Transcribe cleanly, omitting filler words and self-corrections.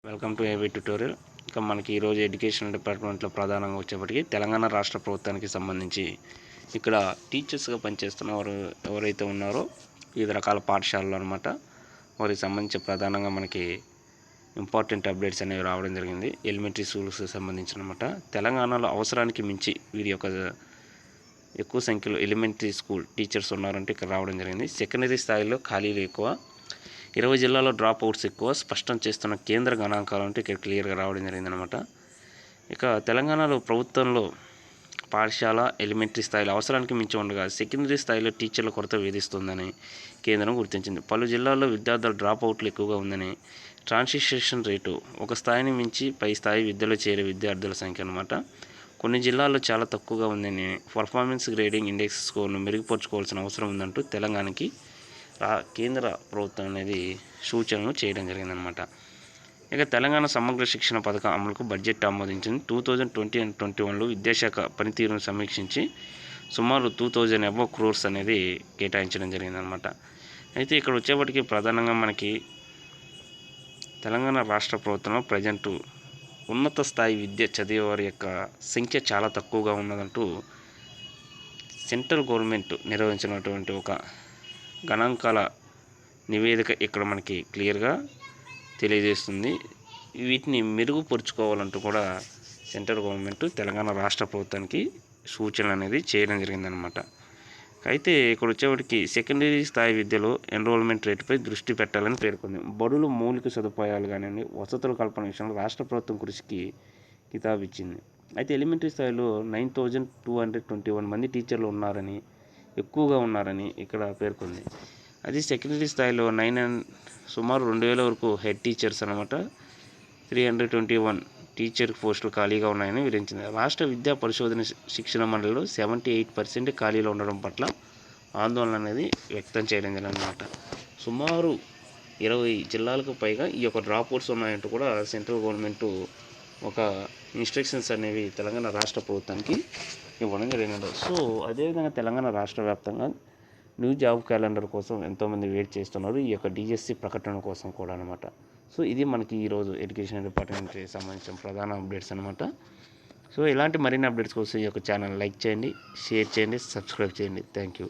Welcome to AV tutorial. ఇక మనకి ఈరోజు ఎడ్యుకేషన్ డిపార్ట్మెంట్లో ప్రధానంగా వచ్చేప్పటికి తెలంగాణ రాష్ట్ర ప్రభుత్వానికి సంబంధించి ఇక్కడ టీచర్స్గా పనిచేస్తున్న వారు ఎవరైతే ఉన్నారో వివిధ రకాల పాఠశాలలు అనమాట, వారికి సంబంధించి ప్రధానంగా మనకి ఇంపార్టెంట్ అప్డేట్స్ అనేవి రావడం జరిగింది. ఎలిమెంటరీ స్కూల్స్కి సంబంధించిన అనమాట. తెలంగాణలో అవసరానికి మించి వీరి యొక్క ఎక్కువ సంఖ్యలో ఎలిమెంటరీ స్కూల్ టీచర్స్ ఉన్నారంటే ఇక్కడ రావడం జరిగింది. సెకండరీ స్థాయిలో ఖాళీలు ఎక్కువ, 20 జిల్లాల్లో డ్రాప్ అవుట్స్ ఎక్కువ స్పష్టం చేస్తున్న కేంద్ర గణాంకాలు అంటే ఇక్కడ క్లియర్గా రావడం జరిగిందనమాట. ఇక తెలంగాణలో ప్రభుత్వంలో పాఠశాల ఎలిమెంటరీ స్థాయిలో అవసరానికి మించి ఉండగా సెకండరీ స్థాయిలో టీచర్ల కొరత వేధిస్తుందని కేంద్రం గుర్తించింది. పలు జిల్లాల్లో విద్యార్థుల డ్రాప్ అవుట్లు ఎక్కువగా ఉందని, ట్రాన్సిషన్ రేటు ఒక స్థాయిని మించి పై స్థాయి విద్యలో చేరే విద్యార్థుల సంఖ్య అనమాట కొన్ని జిల్లాల్లో చాలా తక్కువగా ఉందని, పర్ఫార్మెన్స్ గ్రేడింగ్ ఇండెక్స్ స్కోర్ను మెరుగుపరుచుకోవాల్సిన అవసరం ఉందంటూ తెలంగాణకి కేంద్ర ప్రభుత్వం అనేది సూచనలు చేయడం జరిగిందనమాట. ఇక తెలంగాణ సమగ్ర శిక్షణ పథకం అమలుకు బడ్జెట్ ఆమోదించింది. 2020 and 2021లో విద్యాశాఖ పనితీరును సమీక్షించి సుమారు 2000 above crores అనేది కేటాయించడం జరిగిందనమాట. అయితే ఇక్కడ వచ్చేప్పటికి ప్రధానంగా మనకి తెలంగాణ రాష్ట్ర ప్రభుత్వంలో ప్రజెంటు ఉన్నత స్థాయి విద్య చదివే వారి యొక్క సంఖ్య చాలా తక్కువగా ఉన్నదంటూ సెంట్రల్ గవర్నమెంట్ నిర్వహించినటువంటి ఒక గణాంకాల నివేదిక ఇక్కడ మనకి క్లియర్గా తెలియజేస్తుంది. వీటిని మెరుగుపరుచుకోవాలంటూ కూడా సెంట్రల్ గవర్నమెంట్ తెలంగాణ రాష్ట్ర ప్రభుత్వానికి సూచనలు అనేది చేయడం జరిగిందనమాట. అయితే ఇక్కడ వచ్చేవాడికి సెకండరీ స్థాయి విద్యలో ఎన్రోల్మెంట్ రేటుపై దృష్టి పెట్టాలని పేర్కొంది. బడులు మౌలిక సదుపాయాలు కానివ్వండి, వసతుల కల్పన విషయంలో రాష్ట్ర ప్రభుత్వం కృషికి కితాబు ఇచ్చింది. అయితే ఎలిమెంటరీ స్థాయిలో 9221 మంది టీచర్లు ఉన్నారని, ఎక్కువగా ఉన్నారని ఇక్కడ పేర్కొంది. అది సెకండరీ స్థాయిలో సుమారు 2000 వరకు హెడ్ టీచర్స్ అనమాట, 321 టీచర్ పోస్టులు ఖాళీగా ఉన్నాయని వివరించింది. రాష్ట్ర విద్యా పరిశోధన శిక్షణ మండలిలో 78% ఖాళీలో ఉండడం పట్ల ఆందోళన అనేది వ్యక్తం చేయడం జరిగిందన్నమాట. సుమారు 20 జిల్లాలకు పైగా ఈ యొక్క డ్రాప్ అవుట్స్ ఉన్నాయంటూ కూడా సెంట్రల్ గవర్నమెంట్ ఒక ఇన్స్ట్రక్షన్స్ అనేవి తెలంగాణ రాష్ట్ర ప్రభుత్వానికి ఇవ్వడం జరిగినది. సో అదేవిధంగా తెలంగాణ రాష్ట్ర వ్యాప్తంగా న్యూ జాబ్ క్యాలెండర్ కోసం ఎంతోమంది వెయిట్ చేస్తున్నారు, ఈ యొక్క డిఎస్సి ప్రకటన కోసం కూడా అనమాట. సో ఇది మనకి ఈరోజు ఎడ్యుకేషన్ డిపార్ట్మెంట్కి సంబంధించిన ప్రధాన అప్డేట్స్ అనమాట. సో ఇలాంటి మరిన్ని అప్డేట్స్ కోసం ఈ యొక్క ఛానల్ లైక్ చేయండి, షేర్ చేయండి, సబ్స్క్రైబ్ చేయండి. Thank you.